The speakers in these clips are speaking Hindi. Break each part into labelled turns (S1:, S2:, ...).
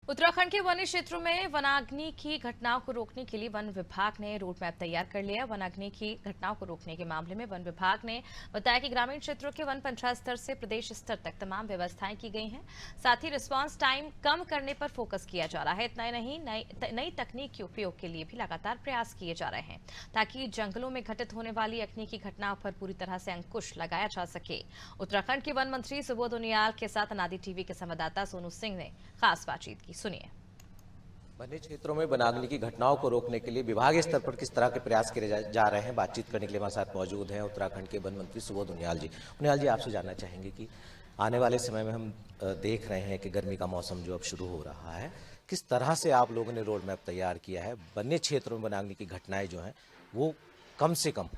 S1: उत्तराखंड के वन्य क्षेत्रों में वनाग्नि की घटनाओं को रोकने के लिए वन विभाग ने रोड मैप तैयार कर लिया। वनाग्नि की घटनाओं को रोकने के मामले में वन विभाग ने बताया कि ग्रामीण क्षेत्रों के वन पंचायत स्तर से प्रदेश स्तर तक तमाम व्यवस्थाएं की गई हैं। साथ ही रिस्पांस टाइम कम करने पर फोकस किया जा रहा है। इतना ही नहीं, नई तकनीक के उपयोग के लिए भी लगातार प्रयास किए जा रहे हैं ताकि जंगलों में घटित होने वाली अग्नि की घटनाओं पर पूरी तरह से अंकुश लगाया जा सके। उत्तराखंड के वन मंत्री सुबोध उनियाल के साथ अनादि टीवी के संवाददाता सोनू सिंह ने खास बातचीत की। सुनिए।
S2: वन्य क्षेत्रों में वनाग्नि की घटनाओं को रोकने के लिए विभागीय स्तर पर किस तरह के प्रयास किए जा रहे हैं, बातचीत करने के लिए हमारे साथ मौजूद हैं उत्तराखंड के वन मंत्री सुबोध उनियाल जी। उनियाल जी, आपसे जानना चाहेंगे कि आने वाले समय में हम देख रहे हैं कि गर्मी का मौसम जो अब शुरू हो रहा है, किस तरह से आप लोगों ने रोड मैप तैयार किया है, वन्य क्षेत्रों में वनाग्नि की घटनाएं जो हैं वो कम से कम।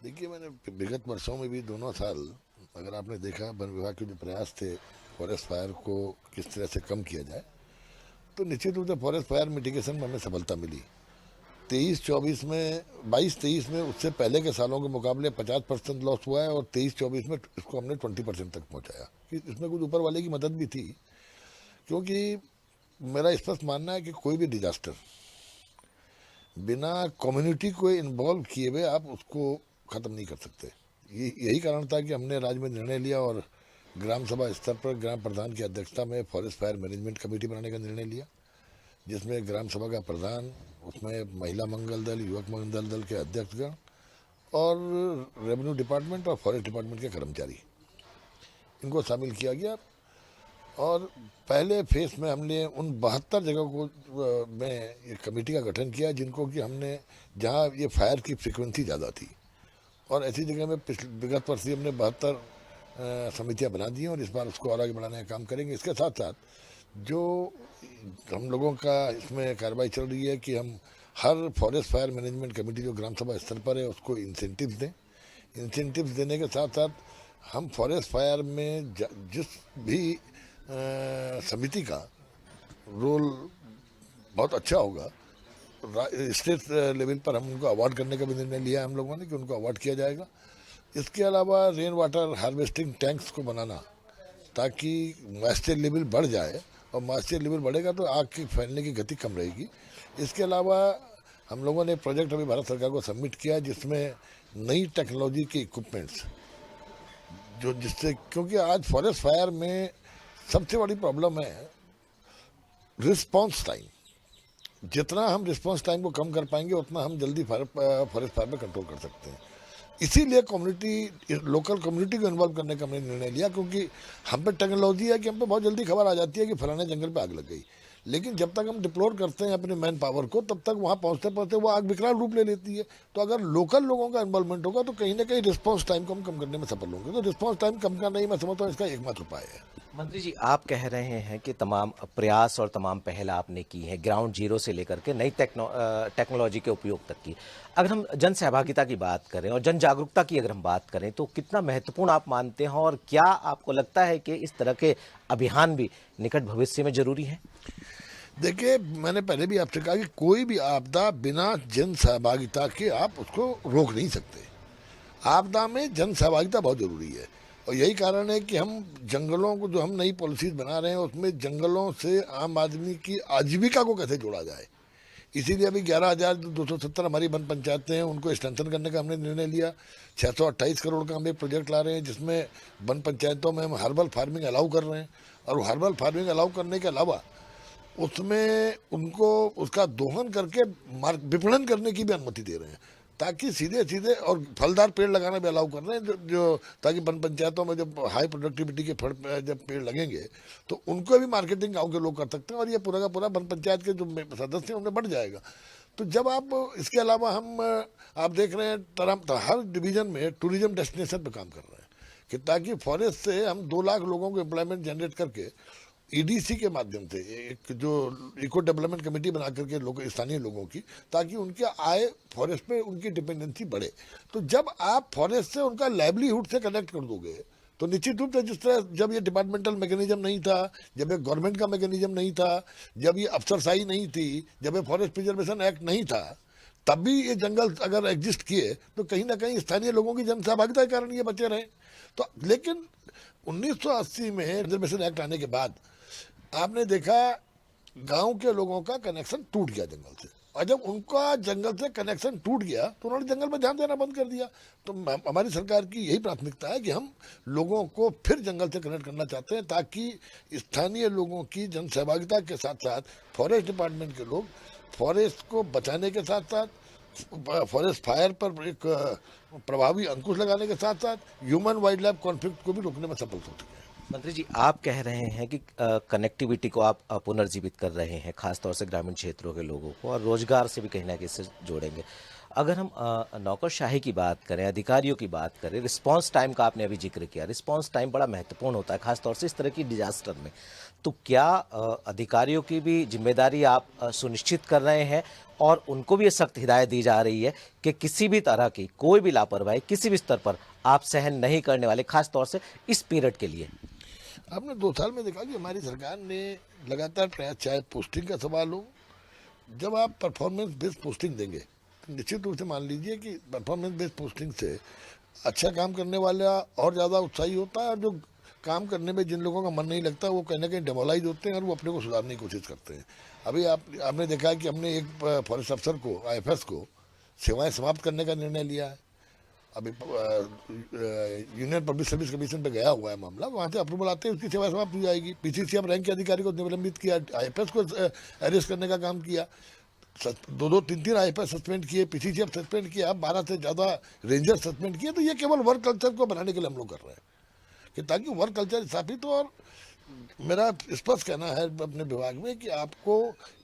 S3: देखिए, मैंने विगत वर्षों में भी दोनों साल अगर आपने देखा वन विभाग के जो प्रयास थे फॉरेस्ट फायर को किस तरह से कम किया जाए, तो निश्चित रूप से फॉरेस्ट फायर मिटिगेशन में हमें सफलता मिली। 23-24 में 22-23 में उससे पहले के सालों के मुकाबले 50% लॉस हुआ है और 23-24 में इसको हमने 20% तक पहुंचाया। कि इसमें कुछ ऊपर वाले की मदद भी थी, क्योंकि मेरा स्पष्ट मानना है कि कोई भी डिजास्टर बिना कम्युनिटी को इन्वॉल्व किए हुए आप उसको ख़त्म नहीं कर सकते। यही कारण था कि हमने राज्य में निर्णय लिया और ग्राम सभा स्तर पर ग्राम प्रधान की अध्यक्षता में फॉरेस्ट फायर मैनेजमेंट कमेटी बनाने का निर्णय लिया, जिसमें ग्राम सभा का प्रधान, उसमें महिला मंगल दल, युवक मंगल दल के अध्यक्षगण और रेवेन्यू डिपार्टमेंट और फॉरेस्ट डिपार्टमेंट के कर्मचारी, इनको शामिल किया गया। और पहले फेस में हमने उन 72 जगहों को में एक कमेटी का गठन किया जिनको कि हमने, जहाँ ये फायर की फ्रिक्वेंसी ज़्यादा थी, और ऐसी जगह में विगत वर्ष हमने 72 समितियां बना दी हैं और इस बार उसको और आगे बढ़ाने का काम करेंगे। इसके साथ साथ जो हम लोगों का इसमें कार्रवाई चल रही है कि हम हर फॉरेस्ट फायर मैनेजमेंट कमेटी जो ग्राम सभा स्तर पर है उसको इंसेंटिव्स दें। इंसेंटिव्स देने के साथ साथ हम फॉरेस्ट फायर में जिस भी समिति का रोल बहुत अच्छा होगा, स्टेट लेवल पर हम उनको अवार्ड करने का भी निर्णय लिया है हम लोगों ने कि उनको अवार्ड किया जाएगा। इसके अलावा रेन वाटर हार्वेस्टिंग टैंक्स को बनाना ताकि मॉइस्चर लेवल बढ़ जाए, और मॉइस्चर लेवल बढ़ेगा तो आग की फैलने की गति कम रहेगी। इसके अलावा हम लोगों ने प्रोजेक्ट अभी भारत सरकार को सबमिट किया जिसमें नई टेक्नोलॉजी के इक्विपमेंट्स जो जिससे, क्योंकि आज फॉरेस्ट फायर में सबसे बड़ी प्रॉब्लम है रिस्पॉन्स टाइम। जितना हम रिस्पॉन्स टाइम को कम कर पाएंगे उतना हम जल्दी फॉरेस्ट फायर में कंट्रोल कर सकते हैं। इसीलिए कम्युनिटी, लोकल कम्युनिटी को इन्वॉल्व करने का हमने निर्णय लिया, क्योंकि हम पे टेक्नोलॉजी है कि हम पे बहुत जल्दी खबर आ जाती है कि फलाने जंगल पे आग लग गई, लेकिन जब तक हम डिप्लोर करते हैं अपने मैन पावर को तब तक वहाँ पहुँचते पहुँचते वो आग विकराल रूप ले लेती है। तो अगर लोकल लोगों का इन्वॉल्वमेंट होगा तो कहीं ना कहीं रिस्पॉन्स टाइम को हम कम करने में सफल होंगे। तो रिस्पॉन्स टाइम कम करना ही मैं समझता हूँ इसका एकमात्र उपाय है।
S2: मंत्री जी, आप कह रहे हैं कि तमाम प्रयास और तमाम पहल आपने की है, ग्राउंड जीरो से लेकर के नई टेक्नोलॉजी के उपयोग तक की। अगर हम जन सहभागिता की बात करें और जन जागरूकता की अगर हम बात करें तो कितना महत्वपूर्ण आप मानते हैं, और क्या आपको लगता है कि इस तरह के अभियान भी निकट भविष्य में जरूरी है?
S3: देखिए, मैंने पहले भी आपसे कहा कि कोई भी आपदा बिना जन सहभागिता के आप उसको रोक नहीं सकते। आपदा में जन सहभागिता बहुत जरूरी है, और यही कारण है कि हम जंगलों को, जो हम नई पॉलिसीज बना रहे हैं उसमें जंगलों से आम आदमी की आजीविका को कैसे जोड़ा जाए। इसीलिए अभी 11,270 हमारी वन पंचायतें हैं, उनको स्ट्रेंथन करने का हमने निर्णय लिया। 628 करोड़ का हम एक प्रोजेक्ट ला रहे हैं जिसमें वन पंचायतों में हम हर्बल फार्मिंग अलाउ कर रहे हैं, और हर्बल फार्मिंग अलाउ करने के अलावा उसमें उनको उसका दोहन करके विपणन करने की भी अनुमति दे रहे हैं, ताकि सीधे सीधे, और फलदार पेड़ लगाना भी अलाउ कर रहे हैं जो ताकि वन पंचायतों में जब हाई प्रोडक्टिविटी के फल जब पेड़ लगेंगे तो उनको भी मार्केटिंग गांव के लोग कर सकते हैं, और ये पूरा का पूरा वन पंचायत के जो सदस्य हैं उनमें बढ़ जाएगा। तो जब आप इसके अलावा हम आप देख रहे हैं हर डिवीजन में टूरिज्म डेस्टिनेशन पर काम कर रहे हैं कि ताकि फॉरेस्ट से हम 2 लाख लोगों को एम्प्लॉयमेंट जनरेट करके ईडीसी के माध्यम से एक जो इको डेवलपमेंट कमेटी बना करके लोग, स्थानीय लोगों की, ताकि उनके आय फॉरेस्ट पे उनकी डिपेंडेंसी बढ़े। तो जब आप फॉरेस्ट से उनका लाइवलीहुड से कनेक्ट कर दोगे तो निश्चित रूप से, जिस तरह जब ये डिपार्टमेंटल मैकेनिज्म नहीं था, जब ये गवर्नमेंट का मैकेनिज्म नहीं था, जब ये अफसरशाही नहीं थी, जब ये फॉरेस्ट प्रिजर्वेशन एक्ट नहीं था, तब भी ये जंगल अगर एग्जिस्ट किए तो कहीं ना कहीं स्थानीय लोगों की जन सहभागिता के कारण ये बचे रहे। तो लेकिन 1980 में रिजर्वेशन एक्ट आने के बाद आपने देखा गांव के लोगों का कनेक्शन टूट गया जंगल से, और जब उनका जंगल से कनेक्शन टूट गया तो उन्होंने जंगल पर ध्यान देना बंद कर दिया। तो हमारी सरकार की यही प्राथमिकता है कि हम लोगों को फिर जंगल से कनेक्ट करना चाहते हैं, ताकि स्थानीय लोगों की जन सहभागिता के साथ साथ फॉरेस्ट डिपार्टमेंट के लोग फॉरेस्ट को बचाने के साथ साथ फॉरेस्ट फायर पर एक प्रभावी अंकुश लगाने के साथ साथ ह्यूमन वाइल्ड लाइफ कॉन्फ्लिक्ट को भी रोकने में सफल हो चुके हैं।
S2: मंत्री जी, आप कह रहे हैं कि कनेक्टिविटी को आप पुनर्जीवित कर रहे हैं, खासतौर से ग्रामीण क्षेत्रों के लोगों को, और रोजगार से भी कहीं ना कहीं से जोड़ेंगे। अगर हम नौकरशाही की बात करें, अधिकारियों की बात करें, रिस्पांस टाइम का आपने अभी जिक्र किया, रिस्पांस टाइम बड़ा महत्वपूर्ण होता है खासतौर से इस तरह की डिजास्टर में। तो क्या अधिकारियों की भी जिम्मेदारी आप सुनिश्चित कर रहे हैं और उनको भी ये सख्त हिदायत दी जा रही है कि किसी भी तरह की कोई भी लापरवाही किसी भी स्तर पर आप सहन नहीं करने वाले, खासतौर से इस पीरियड के लिए?
S3: आपने 2 साल में देखा कि हमारी सरकार ने लगातार प्रयास, चाहे पोस्टिंग का सवाल हो, जब आप परफॉर्मेंस बेस्ड पोस्टिंग देंगे तो निश्चित रूप से मान लीजिए कि परफॉर्मेंस बेस्ड पोस्टिंग से अच्छा काम करने वाला और ज़्यादा उत्साही होता है, और जो काम करने में जिन लोगों का मन नहीं लगता वो कहीं ना कहीं डेमोलाइज होते हैं और वो अपने को सुधारने की कोशिश करते हैं। अभी आपने देखा कि हमने एक फॉरेस्ट अफसर को, IFS को सेवाएं समाप्त करने का निर्णय लिया है। अभी यूनियन पब्लिक सर्विस कमीशन पे गया हुआ है मामला, वहाँ से अप्रूवल आते ही उसकी सेवा समाप्त हो जाएगी। PCCM रैंक के अधिकारी को निलंबित किया, IFS को अरेस्ट करने का काम किया, 2-3 IFS सस्पेंड किए, PCCM सस्पेंड किया, 12 से ज़्यादा रेंजर सस्पेंड किए। तो ये केवल वर्क कल्चर को बनाने के लिए हम लोग कर रहे हैं कि ताकि वर्क कल्चर स्थापित हो। और मेरा स्पष्ट कहना है अपने विभाग में कि आपको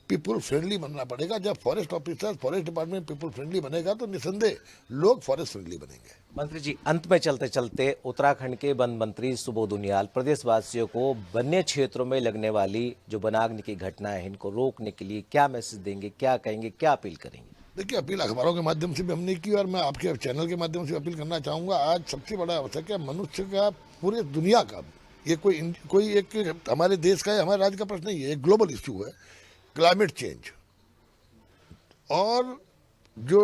S3: पीपुल फ्रेंडली बनना पड़ेगा। जब forest officer, forest department people friendly बनेगा तो निसंदेह लोग फॉरेस्ट फ्रेंडली बनेंगे।
S2: मंत्री जी, अंत में चलते चलते उत्तराखंड के वन मंत्री सुबोध उनियाल प्रदेशवासियों को वन्य क्षेत्रों में लगने वाली जो वनाग्नि की घटनाएं हैं इनको रोकने के लिए क्या मैसेज देंगे, क्या कहेंगे, क्या अपील करेंगे?
S3: देखिए, अपील अखबारों के माध्यम से भी हमने की और मैं आपके चैनल के माध्यम से अपील करना चाहूँगा। आज सबसे बड़ा अवसर है मनुष्य का, पूरे दुनिया का, ये कोई एक हमारे देश का या हमारे राज्य का प्रश्न नहीं है, एक ग्लोबल इश्यू है, क्लाइमेट चेंज और जो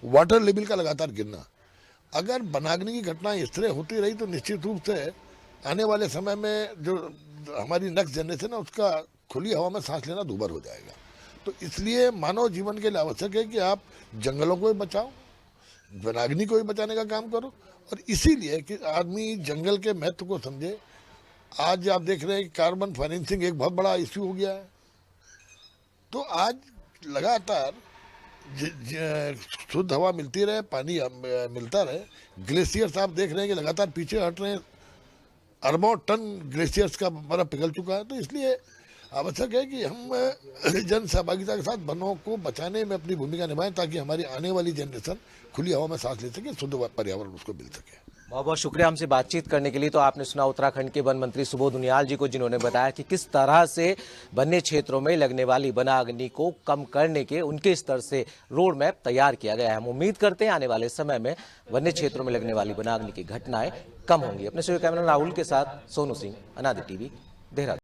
S3: वाटर लेवल का लगातार गिरना। अगर वनाग्नि की घटनाएं इस तरह होती रही तो निश्चित रूप से आने वाले समय में जो हमारी नेक्स्ट जनरेशन है उसका खुली हवा में सांस लेना दूभर हो जाएगा। तो इसलिए मानव जीवन के लिए आवश्यक है कि आप जंगलों को भी बचाओ, वनाग्नि को भी बचाने का काम करो, और इसीलिए कि आदमी जंगल के महत्व को समझे। आज आप देख रहे हैं कि कार्बन फाइनेंसिंग एक बहुत बड़ा इश्यू हो गया है। तो आज लगातार शुद्ध हवा मिलती रहे, पानी मिलता रहे, ग्लेशियर्स आप देख रहे हैं कि लगातार पीछे हट रहे हैं, अरबों टन ग्लेशियर्स का बर्फ पिघल चुका है। तो इसलिए आवश्यक है कि हम जन सहभागिता के साथ वनों को बचाने में अपनी भूमिका निभाएं, ताकि हमारी आने वाली जनरेशन खुली हवा में सांस ले सके, शुद्ध पर्यावरण उसको मिल सके।
S2: बहुत बहुत शुक्रिया हमसे बातचीत करने के लिए। तो आपने सुना उत्तराखंड के वन मंत्री सुबोध उनियाल जी को, जिन्होंने बताया कि किस तरह से वन्य क्षेत्रों में लगने वाली वनाग्नि को कम करने के उनके स्तर से रोड मैप तैयार किया गया है। हम उम्मीद करते हैं आने वाले समय में वन्य क्षेत्रों में लगने वाली वनाग्नि की घटनाएं कम होंगी। अपने सहयोगी कैमरा राहुल के साथ सोनू सिंह, अनादि टीवी, देहरादून।